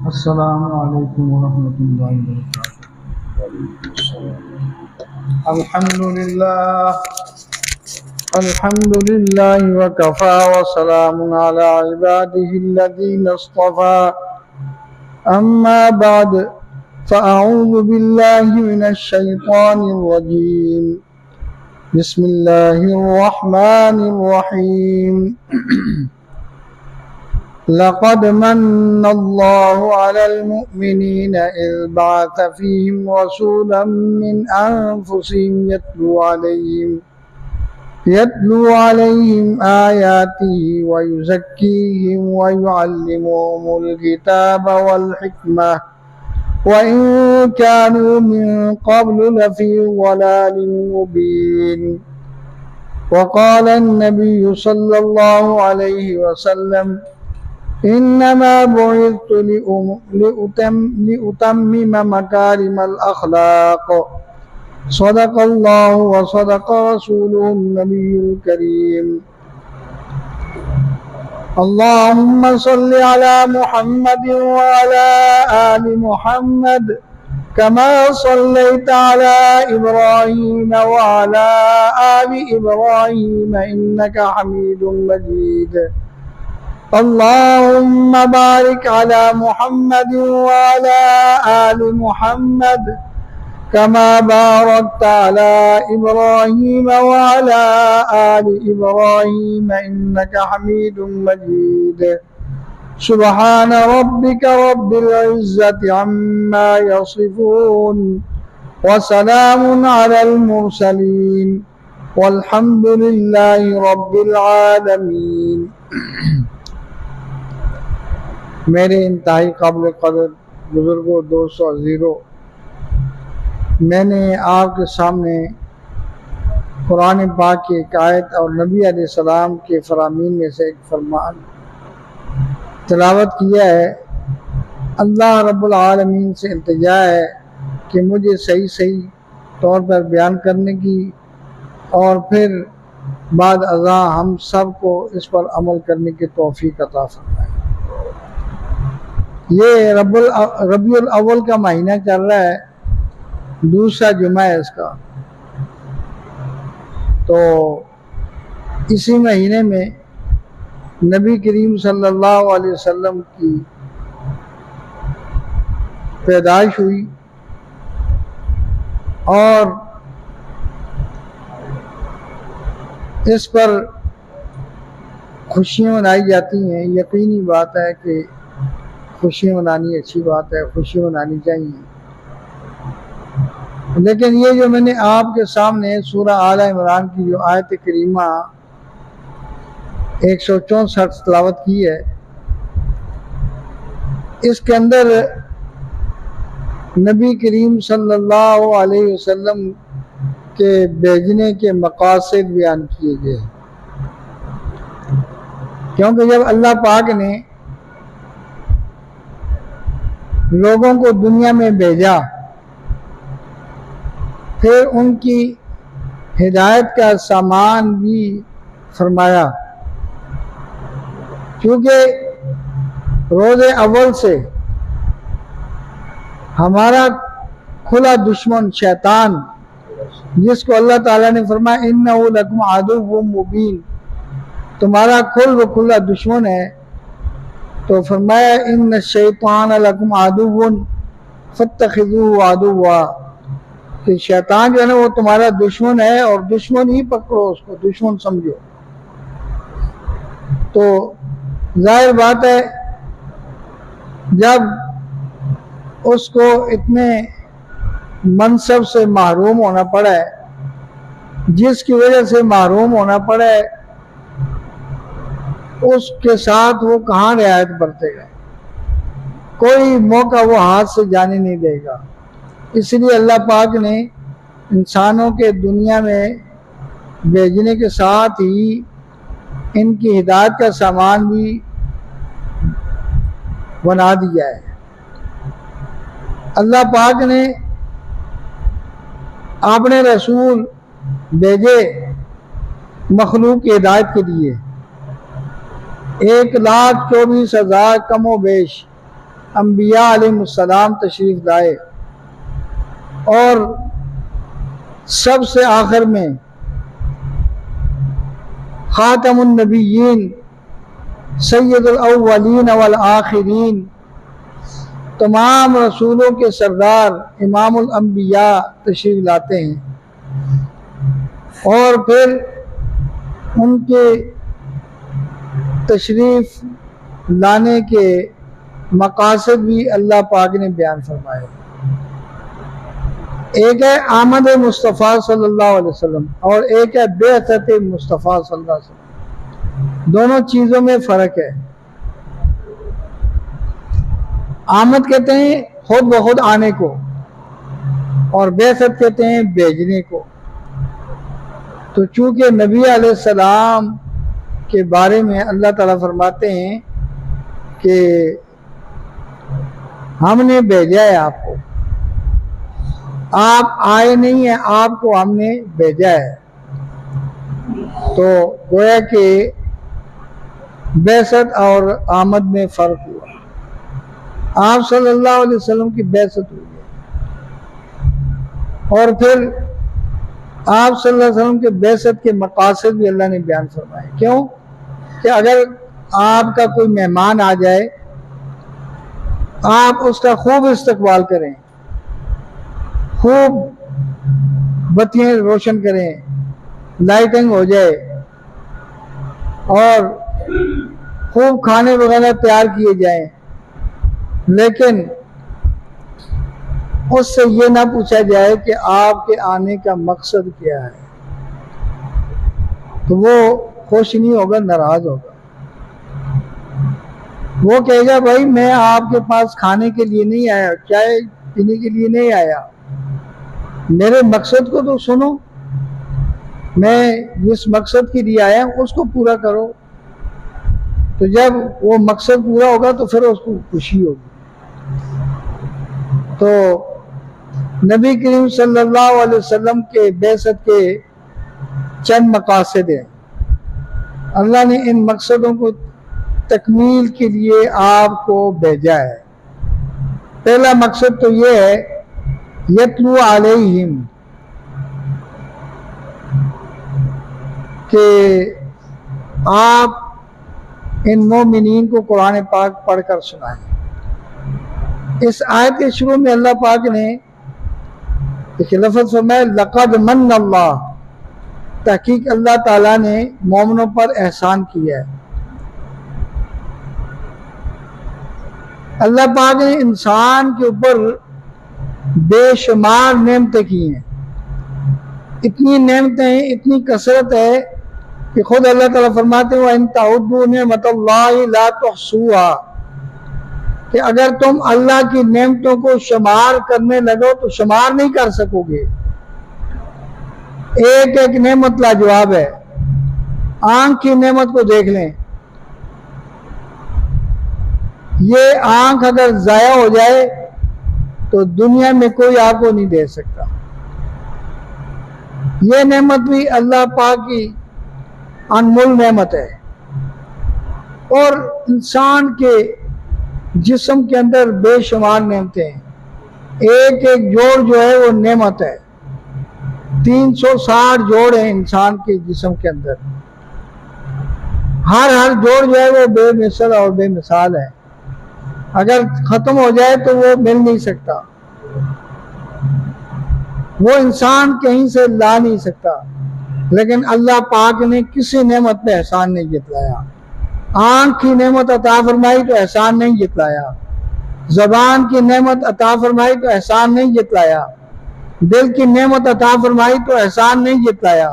السلام علیکم ورحمۃ اللہ وبرکاتہ۔ الحمد للہ وکفا وسلام علی عباده الذین اصطفى اما بعد فاعوذ باللہ من الشیطان الرجیم بسم اللہ الرحمن الرحیم لقد من الله على المؤمنين إذ بعث فيهم رسولا من أنفسهم يتلو عليهم آياته ويزكيهم ويعلمهم الكتاب والحكمة وإن كانوا من قبل لفي ضلال مبين وقال النبي صلى الله عليه وسلم انما بعثت لأتمم مكارم الاخلاق صدق الله وصدق رسوله النبي الكريم اللهم صل على محمد وعلى آل محمد كما صليت على إبراهيم وعلى آل إبراهيم إنك حميد مجيد اللهم بارك على محمد وعلى آل محمد كما باركت على إبراهيم وعلى آل إبراهيم إنك حميد مجيد سبحان ربك رب العزة عما يصفون وسلام على المرسلين والحمد لله رب العالمين۔ میرے انتہائی قابل قدر بزرگوں، دوستوں، عزیزوں، میں نے آپ کے سامنے قرآن پاک کی ایک آیت اور نبی علیہ السلام کے فرامین میں سے ایک فرمان تلاوت کیا ہے۔ اللہ رب العالمین سے التجا ہے کہ مجھے صحیح طور پر بیان کرنے کی اور پھر بعد ازاں ہم سب کو اس پر عمل کرنے کی توفیق عطا فرمائے۔ یہ ربیع الاول کا مہینہ چل رہا ہے، دوسرا جمعہ ہے اس کا، تو اسی مہینے میں نبی کریم صلی اللہ علیہ وسلم کی پیدائش ہوئی اور اس پر خوشیاں منائی جاتی ہیں۔ یقینی بات ہے کہ خوشیاں منانی اچھی بات ہے، خوشیاں منانی چاہیے، لیکن یہ جو میں نے آپ کے سامنے سورہ آل عمران کی جو آیت کریمہ 164 تلاوت کی ہے، اس کے اندر نبی کریم صلی اللہ علیہ وسلم کے بھیجنے کے مقاصد بیان کیے گئے، کیونکہ جب اللہ پاک نے لوگوں کو دنیا میں بھیجا، پھر ان کی ہدایت کا سامان بھی فرمایا، کیونکہ روز اول سے ہمارا کھلا دشمن شیطان، جس کو اللہ تعالیٰ نے فرمایا اِنَّهُ لَكُمْ عَدُوٌّ مُّبِينٌ، تمہارا کھلا دشمن ہے، تو فرمایا ان الشیطان لکم عدو فاتخذوه عدوا، کہ شیطان جو ہے نا وہ تمہارا دشمن ہے اور دشمن ہی پکڑو، اس کو دشمن سمجھو۔ تو ظاہر بات ہے جب اس کو اتنے منصب سے محروم ہونا پڑا ہے، جس کی وجہ سے محروم ہونا پڑا ہے، اس کے ساتھ وہ کہاں رعایت برتے گا، کوئی موقع وہ ہاتھ سے جانے نہیں دے گا۔ اس لیے اللہ پاک نے انسانوں کے دنیا میں بھیجنے کے ساتھ ہی ان کی ہدایت کا سامان بھی بنا دیا ہے۔ اللہ پاک نے اپنے رسول بھیجے مخلوق کی ہدایت کے لیے، 1,24,000 کم و بیش انبیاء علیہ السلام تشریف لائے، اور سب سے آخر میں خاتم النبیین سید الاولین والآخرین، تمام رسولوں کے سردار امام الانبیاء تشریف لاتے ہیں، اور پھر ان کے تشریف لانے کے مقاصد بھی اللہ پاک نے بیان فرمائے۔ ایک ہے آمد مصطفیٰ صلی اللہ علیہ وسلم، اور ایک ہے بعثت مصطفیٰ صلی اللہ علیہ وسلم۔ دونوں چیزوں میں فرق ہے۔ آمد کہتے ہیں خود بخود آنے کو، اور بعثت کہتے ہیں بھیجنے کو۔ تو چونکہ نبی علیہ السلام کے بارے میں اللہ تعالیٰ فرماتے ہیں کہ ہم نے بھیجا ہے آپ کو، آپ آئے نہیں ہیں، آپ کو ہم نے بھیجا ہے، تو گویا کہ بعثت اور آمد میں فرق ہوا۔ آپ صلی اللہ علیہ وسلم کی بعثت ہوئی ہے، اور پھر آپ صلی اللہ علیہ وسلم کے بعثت کے مقاصد بھی اللہ نے بیان فرمائے۔ کیوں کہ اگر آپ کا کوئی مہمان آ جائے، آپ اس کا خوب استقبال کریں، خوب بتیاں روشن کریں، لائٹنگ ہو جائے، اور خوب کھانے وغیرہ تیار کیے جائیں، لیکن اس سے یہ نہ پوچھا جائے کہ آپ کے آنے کا مقصد کیا ہے، تو وہ خوش نہیں ہوگا، ناراض ہوگا۔ وہ کہے گا بھائی میں آپ کے پاس کھانے کے لیے نہیں آیا، چائے پینے کے لیے نہیں آیا، میرے مقصد کو تو سنو، میں جس مقصد کے لیے آیا ہوں اس کو پورا کرو۔ تو جب وہ مقصد پورا ہوگا تو پھر اس کو خوشی ہوگی۔ تو نبی کریم صلی اللہ علیہ وسلم کے بعثت کے چند مقاصد ہیں، اللہ نے ان مقصدوں کو تکمیل کے لیے آپ کو بھیجا ہے۔ پہلا مقصد تو یہ ہے یتلو علیہم، کہ آپ ان مومنین کو قرآن پاک پڑھ کر سنائیں۔ اس آیت کے شروع میں اللہ پاک نے ایک لفظ فرمایا لقد من اللہ، تحقیق اللہ تعالیٰ نے مومنوں پر احسان کیا ہے۔ اللہ پاک نے انسان کے اوپر بے شمار نعمتیں کی ہیں، اتنی نعمتیں ہیں، اتنی کثرت ہے کہ خود اللہ تعالیٰ فرماتے ہیں وَإِن تَعُدُّوا نِعْمَتَ اللَّهِ لَا تُحْصُوهَا، کہ اگر تم اللہ کی نعمتوں کو شمار کرنے لگو تو شمار نہیں کر سکو گے۔ ایک ایک نعمت لاجواب ہے۔ آنکھ کی نعمت کو دیکھ لیں، یہ آنکھ اگر ضائع ہو جائے تو دنیا میں کوئی آپ کو نہیں دے سکتا۔ یہ نعمت بھی اللہ پاک کی انمول نعمت ہے، اور انسان کے جسم کے اندر بے شمار نعمتیں ہیں۔ ایک ایک جوڑ جو ہے وہ نعمت ہے۔ 360 جوڑ ہیں انسان کے جسم کے اندر، ہر جوڑ جو ہے وہ بے مثل اور بے مثال ہے، اگر ختم ہو جائے تو وہ مل نہیں سکتا، وہ انسان کہیں سے لا نہیں سکتا۔ لیکن اللہ پاک نے کسی نعمت پہ احسان نہیں جتلایا۔ آنکھ کی نعمت عطا فرمائی تو احسان نہیں جتلایا، زبان کی نعمت عطا فرمائی تو احسان نہیں جتلایا، دل کی نعمت عطا فرمائی تو احسان نہیں جتلایا،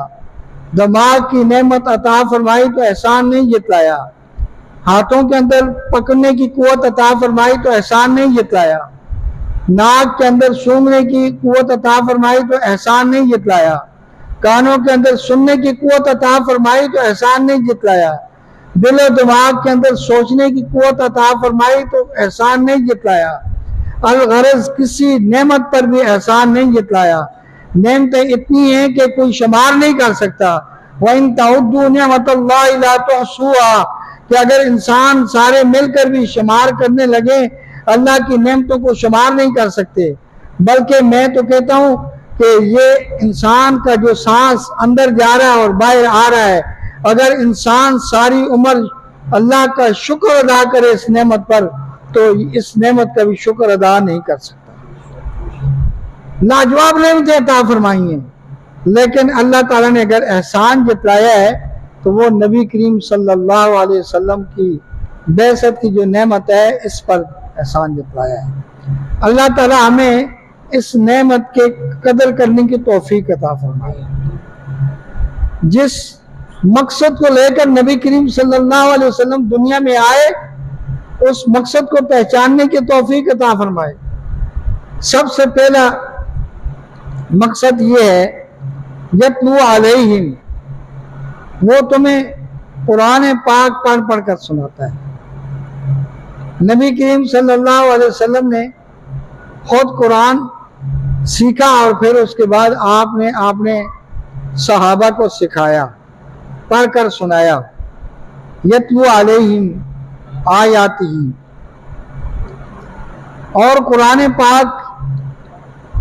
دماغ کی نعمت عطا فرمائی تو احسان نہیں جتلایا، ہاتھوں کے اندر پکڑنے کی قوت عطا فرمائی تو احسان نہیں جتلایا، ناک کے اندر سونگھنے کی قوت عطا فرمائی تو احسان نہیں جتلایا، کانوں کے اندر سننے کی قوت عطا فرمائی تو احسان نہیں جتلایا، دل و دماغ کے اندر سوچنے کی قوت عطا فرمائی تو احسان نہیں جتلایا، الغرض کسی نعمت پر بھی احسان نہیں جتلایا۔ نعمتیں اتنی ہیں کہ کوئی شمار نہیں کر سکتا۔ وَإِن تَعُدُّوا نِعْمَتَ اللَّهِ لَا تُحْصُوهَا، کہ اگر انسان سارے مل کر بھی شمار کرنے لگے اللہ کی نعمتوں کو شمار نہیں کر سکتے، بلکہ میں تو کہتا ہوں کہ یہ انسان کا جو سانس اندر جا رہا ہے اور باہر آ رہا ہے، اگر انسان ساری عمر اللہ کا شکر ادا کرے اس نعمت پر تو اس نعمت کا بھی شکر ادا نہیں کر سکتا۔ لاجواب نعمتیں عطا فرمائی ہیں، لیکن اللہ تعالیٰ نے اگر احسان جتلایا ہے تو وہ نبی کریم صلی اللہ علیہ وسلم کی بعثت کی جو نعمت ہے اس پر احسان جتلایا ہے۔ اللہ تعالیٰ ہمیں اس نعمت کے قدر کرنے کی توفیق عطا فرمائے۔ جس مقصد کو لے کر نبی کریم صلی اللہ علیہ وسلم دنیا میں آئے اس مقصد کو پہچاننے کی توفیق عطا فرمائے۔ سب سے پہلا مقصد یہ ہے یتلو علیہم، وہ تمہیں قرآن پاک پڑھ پڑھ کر سناتا ہے۔ نبی کریم صلی اللہ علیہ وسلم نے خود قرآن سیکھا اور پھر اس کے بعد آپ نے صحابہ کو سکھایا، پڑھ کر سنایا۔ یتلو علیہم آیاتہ، اور قرآن پاک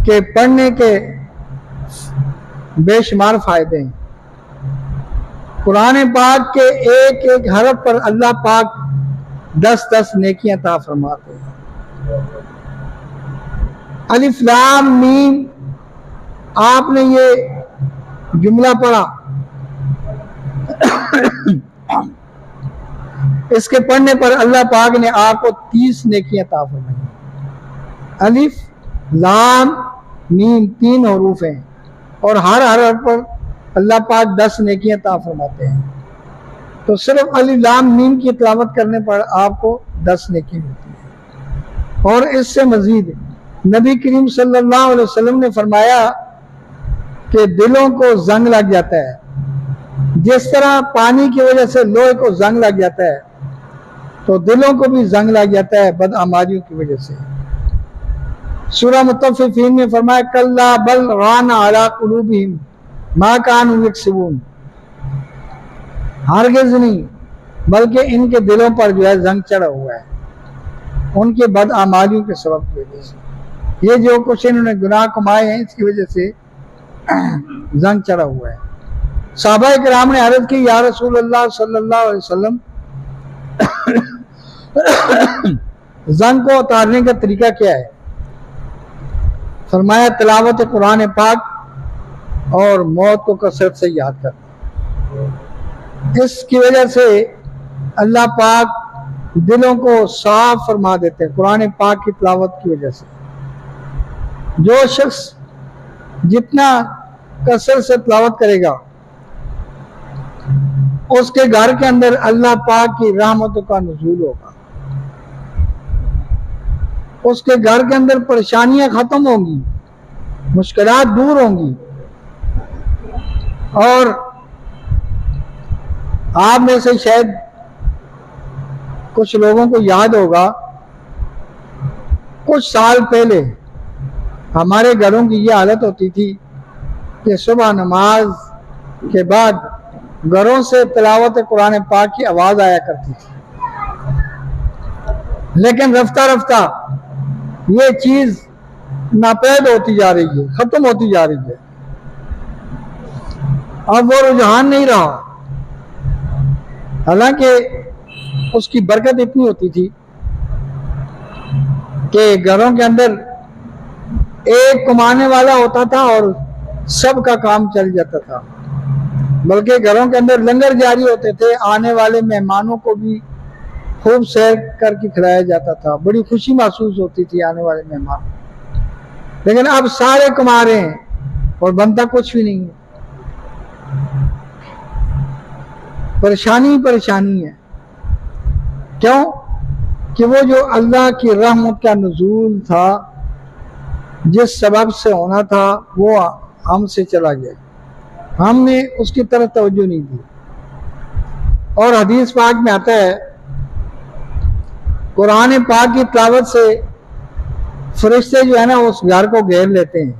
کے پڑھنے کے بے شمار فائدے ہیں۔ قرآن پاک کے ایک ایک حرف پر اللہ پاک 10 نیکیاں عطا فرماتے ہیں۔ الف لام میم، آپ نے یہ جملہ پڑھا، اس کے پڑھنے پر اللہ پاک نے آپ کو 30 نیکیاں عطا فرمائی۔ الف لام میم 3 حروف ہیں اور ہر حرف پر اللہ پاک 10 نیکیاں عطا فرماتے ہیں، تو صرف الف لام میم کی تلاوت کرنے پر آپ کو 10 نیکی ملتی ہے۔ اور اس سے مزید نبی کریم صلی اللہ علیہ وسلم نے فرمایا کہ دلوں کو زنگ لگ جاتا ہے، جس طرح پانی کی وجہ سے لوہے کو زنگ لگ جاتا ہے تو دلوں کو بھی زنگ لگ جاتا ہے بدعمالیوں کی وجہ سے۔ سورہ مطففین میں فرمایا کلا بل ران علی قلوبہم ما کانوا یکسبون، ہرگز نہیں بلکہ ان کے دلوں پر جو ہے زنگ چڑھا ہوا ہے ان کے بدعمالیوں کے سبب کی وجہ سے۔ یہ جو کچھ انہوں نے گناہ کمائے ہیں اس کی وجہ سے زنگ چڑھا ہوا ہے۔ صحابہ کرام نے عرض کی یا رسول اللہ صلی اللہ علیہ وسلم زنگ کو اتارنے کا طریقہ کیا ہے؟ فرمایا تلاوت قرآن پاک اور موت کو کثرت سے یاد کرنا۔ اس کی وجہ سے اللہ پاک دلوں کو صاف فرما دیتے ہیں قرآن پاک کی تلاوت کی وجہ سے۔ جو شخص جتنا کثرت سے تلاوت کرے گا اس کے گھر کے اندر اللہ پاک کی رحمتوں کا نزول ہوگا، اس کے گھر کے اندر پریشانیاں ختم ہوں گی، مشکلات دور ہوں گی۔ اور آپ میں سے شاید کچھ لوگوں کو یاد ہوگا کچھ سال پہلے ہمارے گھروں کی یہ حالت ہوتی تھی کہ صبح نماز کے بعد گھروں سے تلاوت قرآن پاک کی آواز آیا کرتی تھی، لیکن رفتہ رفتہ یہ چیز ناپید ہوتی جا رہی ہے، ختم ہوتی جا رہی ہے، اب وہ رجحان نہیں رہا۔ حالانکہ اس کی برکت اتنی ہوتی تھی کہ گھروں کے اندر ایک کمانے والا ہوتا تھا اور سب کا کام چل جاتا تھا، بلکہ گھروں کے اندر لنگر جاری ہوتے تھے، آنے والے مہمانوں کو بھی خوب سیر کر کے کھلایا جاتا تھا، بڑی خوشی محسوس ہوتی تھی آنے والے مہمان۔ لیکن اب سارے کما رہے ہیں اور بنتا کچھ بھی نہیں ہے، پریشانی ہے۔ کیوں؟ کہ وہ جو اللہ کی رحمت کا نزول تھا جس سبب سے ہونا تھا وہ ہم سے چلا گیا، ہم نے اس کی طرف توجہ نہیں دی۔ اور حدیث پاک میں آتا ہے قرآن پاک کی تلاوت سے فرشتے جو ہے نا اس گھر کو گھیر لیتے ہیں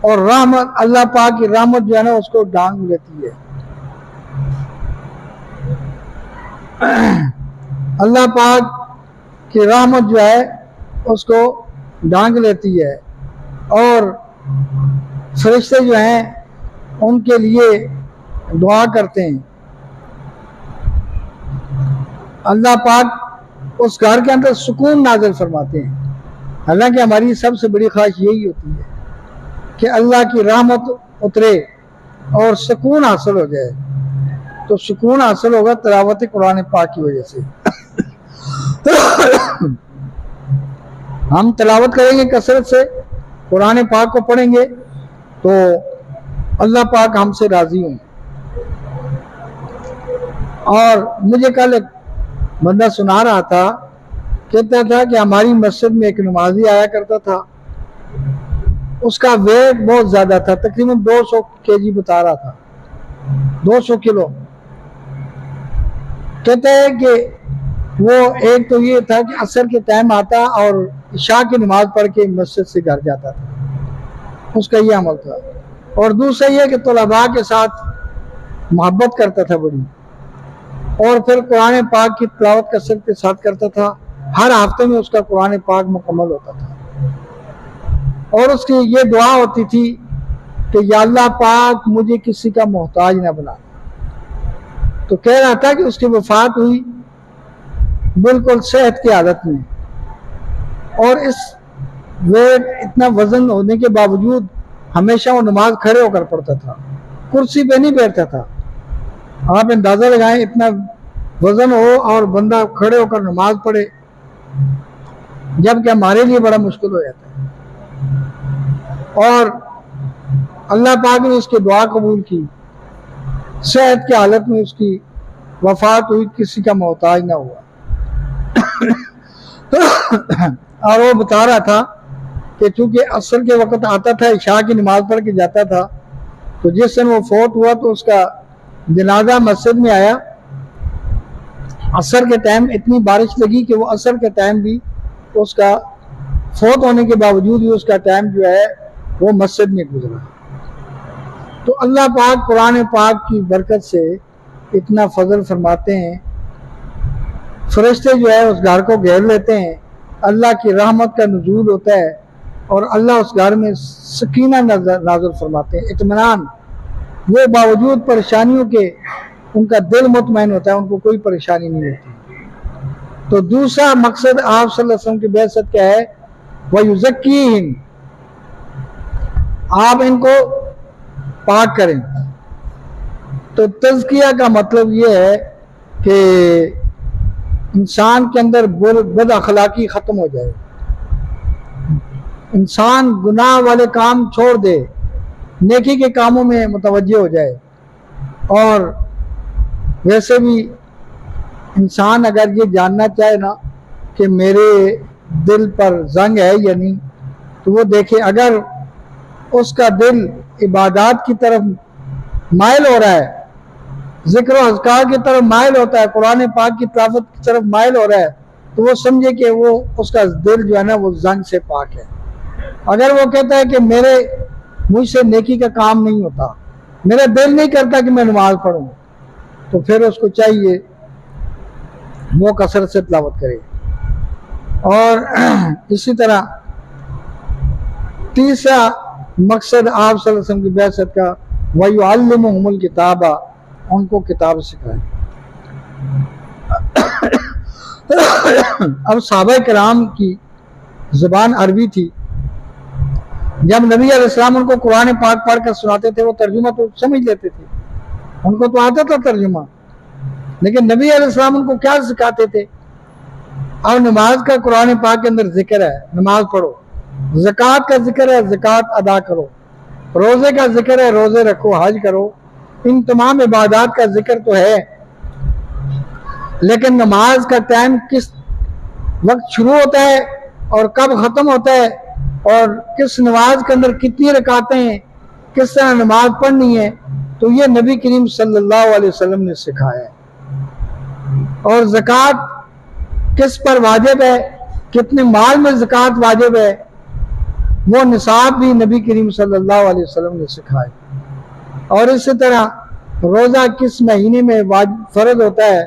اور رحمت اللہ پاک کی رحمت جو ہے نا اس کو ڈانگ لیتی ہے۔ اللہ پاک کی رحمت جو ہے اس کو ڈھانک لیتی ہے، اور فرشتے جو ہیں ان کے لیے دعا کرتے ہیں۔ اللہ پاک اس گھر کے اندر سکون نازل فرماتے ہیں۔ حالانکہ ہماری سب سے بڑی خواہش یہی ہوتی ہے کہ اللہ کی رحمت اترے اور سکون حاصل ہو جائے۔ تو سکون حاصل ہوگا تلاوت قرآن پاک کی وجہ سے۔ ہم تلاوت کریں گے کثرت سے، قرآن پاک کو پڑھیں گے تو اللہ پاک ہم سے راضی ہوں۔ اور مجھے کل ایک بندہ سنا رہا تھا، کہتا تھا کہ ہماری مسجد میں ایک نمازی آیا کرتا تھا، اس کا ویٹ بہت زیادہ تھا، تقریباً 200 kg بتا رہا تھا، 200 کلو۔ کہتا ہے کہ وہ ایک تو یہ تھا کہ عصر کے ٹائم آتا اور عشاء کی نماز پڑھ کے مسجد سے گھر جاتا تھا، اس کا یہ عمل تھا۔ اور دوسرا یہ کہ طلباء کے ساتھ محبت کرتا تھا بڑی، اور پھر قرآن پاک کی تلاوت کثرت کے ساتھ کرتا تھا۔ ہر ہفتے میں اس کا قرآن پاک مکمل ہوتا تھا، اور اس کی یہ دعا ہوتی تھی کہ یا اللہ پاک مجھے کسی کا محتاج نہ بنا۔ تو کہہ رہا تھا کہ اس کی وفات ہوئی بالکل صحت کی حالت میں، اور اس ویٹ اتنا وزن ہونے کے باوجود ہمیشہ وہ نماز کھڑے ہو کر پڑھتا تھا، کرسی پہ نہیں بیٹھتا تھا۔ آپ اندازہ لگائیں اتنا وزن ہو اور بندہ کھڑے ہو کر نماز پڑھے، جبکہ ہمارے لیے بڑا مشکل ہو جاتا ہے۔ اور اللہ پاک نے اس کی دعا قبول کی، صحت کی حالت میں اس کی وفات ہوئی، کسی کا محتاج نہ ہوا۔ اور وہ بتا رہا تھا کہ چونکہ عصر کے وقت آتا تھا، عشاء کی نماز پڑھ کے جاتا تھا، تو جس دن وہ فوت ہوا تو اس کا جنازہ مسجد میں آیا۔ عصر کے ٹائم اتنی بارش لگی کہ وہ عصر کے ٹائم بھی اس کا فوت ہونے کے باوجود بھی اس کا ٹائم جو ہے وہ مسجد میں گزرا۔ تو اللہ پاک قرآن پاک کی برکت سے اتنا فضل فرماتے ہیں، فرشتے جو ہے اس گھر کو گھیر لیتے ہیں، اللہ کی رحمت کا نزول ہوتا ہے، اور اللہ اس گھر میں سکینہ نازل فرماتے ہیں، اطمینان۔ وہ باوجود پریشانیوں کے ان کا دل مطمئن ہوتا ہے، ان کو کوئی پریشانی نہیں ہوتی۔ تو دوسرا مقصد آپ صلی اللہ علیہ وسلم کی بعثت کیا ہے؟ وَيُزَكِّيهِمْ، آپ ان کو پاک کریں۔ تو تزکیہ کا مطلب یہ ہے کہ انسان کے اندر بد اخلاقی ختم ہو جائے، انسان گناہ والے کام چھوڑ دے، نیکی کے کاموں میں متوجہ ہو جائے۔ اور ویسے بھی انسان اگر یہ جاننا چاہے نا کہ میرے دل پر زنگ ہے یا نہیں، تو وہ دیکھے اگر اس کا دل عبادات کی طرف مائل ہو رہا ہے، ذکر و اذکار کی طرف مائل ہوتا ہے، قرآن پاک کی تلاوت کی طرف مائل ہو رہا ہے، تو وہ سمجھے کہ وہ اس کا دل جو ہے نا وہ زنگ سے پاک ہے۔ اگر وہ کہتا ہے کہ مجھ سے نیکی کا کام نہیں ہوتا، میرا دل نہیں کرتا کہ میں نماز پڑھوں، تو پھر اس کو چاہیے وہ کثرت سے تلاوت کرے۔ اور اسی طرح تیسرا مقصد آپ صلی اللہ علیہ وسلم کی بعثت کا وَيُعَلِّمُهُمُ الْكِتَابَ، ان کو کتاب سکھائے۔ اب صحابہ کرام کی زبان عربی تھی، جب نبی علیہ السلام ان کو قرآن پاک پڑھ کر سناتے تھے وہ ترجمہ تو سمجھ لیتے تھے، ان کو تو آتا تھا ترجمہ، لیکن نبی علیہ السلام ان کو کیا سکھاتے تھے؟ اور نماز کا قرآن پاک کے اندر ذکر ہے، نماز پڑھو، زکوٰۃ کا ذکر ہے، زکوٰۃ ادا کرو، روزے کا ذکر ہے، روزے رکھو، حج کرو، ان تمام عبادات کا ذکر تو ہے، لیکن نماز کا ٹائم کس وقت شروع ہوتا ہے اور کب ختم ہوتا ہے، اور کس نماز کے اندر کتنی رکعتیں ہیں، کس طرح نماز پڑھنی ہے، تو یہ نبی کریم صلی اللہ علیہ وسلم نے سکھایا ہے۔ اور زکوٰۃ کس پر واجب ہے، کتنے مال میں زکوٰۃ واجب ہے، وہ نصاب بھی نبی کریم صلی اللہ علیہ وسلم نے سکھایا۔ اور اسی طرح روزہ کس مہینے میں فرض ہوتا ہے،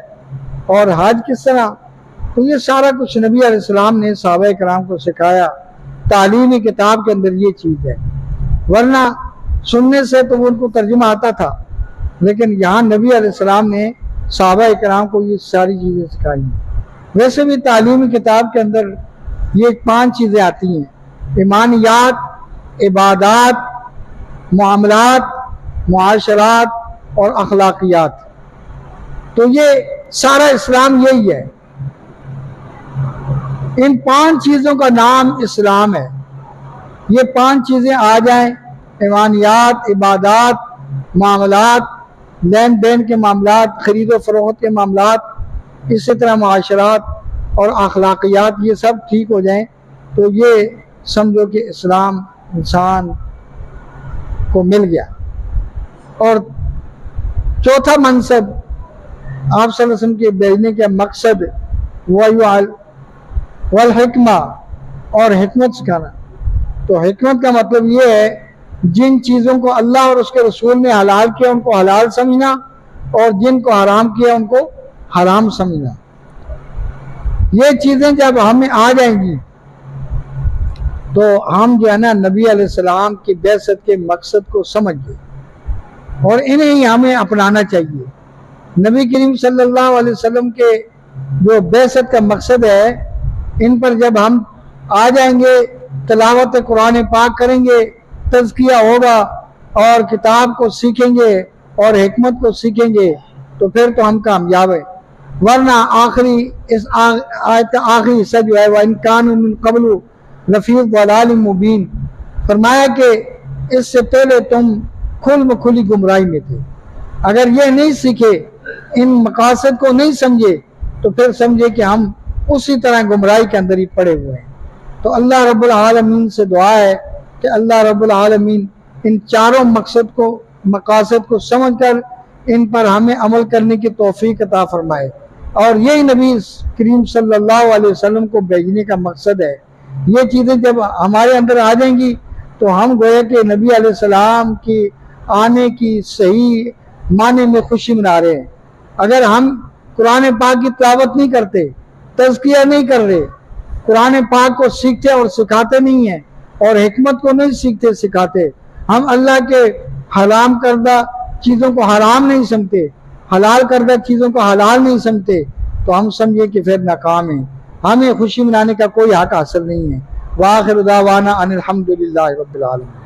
اور حج کس طرح، تو یہ سارا کچھ نبی علیہ السلام نے صحابہ کرام کو سکھایا، تعلیمی کتاب کے اندر یہ چیز ہے، ورنہ سننے سے تو ان کو ترجمہ آتا تھا، لیکن یہاں نبی علیہ السلام نے صحابہ کرام کو یہ ساری چیزیں سکھائی ہیں۔ ویسے بھی تعلیمی کتاب کے اندر یہ 5 چیزیں آتی ہیں: ایمانیات، عبادات، معاملات، معاشرات اور اخلاقیات۔ تو یہ سارا اسلام یہی ہے، ان 5 چیزوں کا نام اسلام ہے۔ یہ 5 چیزیں آ جائیں، ایمانیات، عبادات، معاملات، لین دین کے معاملات، خرید و فروخت کے معاملات، اسی طرح معاشرات اور اخلاقیات، یہ سب ٹھیک ہو جائیں تو یہ سمجھو کہ اسلام انسان کو مل گیا۔ اور چوتھا منصب آپ صلی اللہ علیہ وسلم کے بھیجنے کا مقصد والحکمہ، اور حکمت سکھانا۔ تو حکمت کا مطلب یہ ہے جن چیزوں کو اللہ اور اس کے رسول نے حلال کیا ان کو حلال سمجھنا، اور جن کو حرام کیا ان کو حرام سمجھنا۔ یہ چیزیں جب ہمیں آ جائیں گی تو ہم جو ہے نا نبی علیہ السلام کی بعثت کے مقصد کو سمجھ گئے، اور انہیں ہی ہمیں اپنانا چاہیے۔ نبی کریم صلی اللہ علیہ وسلم کے جو بعثت کا مقصد ہے، ان پر جب ہم آ جائیں گے، تلاوت قرآن پاک کریں گے، تزکیہ ہوگا اور کتاب کو سیکھیں گے اور حکمت کو سیکھیں گے، تو پھر تو ہم کامیاب ہیں۔ ورنہ آخری اس آیت آخری حصہ جو ہے وَإِن كَانُوا مِن قَبْلُ لَفِي ضَلَالٍ مُبِينٍ، فرمایا کہ اس سے پہلے تم کھلی گمراہی میں تھے۔ اگر یہ نہیں سیکھے، ان مقاصد کو نہیں سمجھے، تو پھر سمجھے کہ ہم اسی طرح گمراہی کے اندر ہی پڑے ہوئے ہیں۔ تو اللہ رب العالمین سے دعا ہے کہ اللہ رب العالمین ان چاروں مقاصد کو سمجھ کر ان پر ہمیں عمل کرنے کی توفیق عطا فرمائے، اور یہی نبی کریم صلی اللہ علیہ وسلم کو بھیجنے کا مقصد ہے۔ یہ چیزیں جب ہمارے اندر آ جائیں گی تو ہم گویا کہ نبی علیہ السلام کی آنے کی صحیح معنی میں خوشی منا رہے ہیں۔ اگر ہم قرآن پاک کی تلاوت نہیں کرتے، تزکیہ نہیں کر رہے، قرآن پاک کو سیکھتے اور سکھاتے نہیں ہیں، اور حکمت کو نہیں سیکھتے سکھاتے، ہم اللہ کے حرام کردہ چیزوں کو حرام نہیں سمجھتے، حلال کردہ چیزوں کو حلال نہیں سمجھتے، تو ہم سمجھے کہ پھر ناکام ہیں، ہمیں خوشی منانے کا کوئی حق حاصل نہیں ہے۔ وآخر دعوانا ان الحمد للہ رب العالمین۔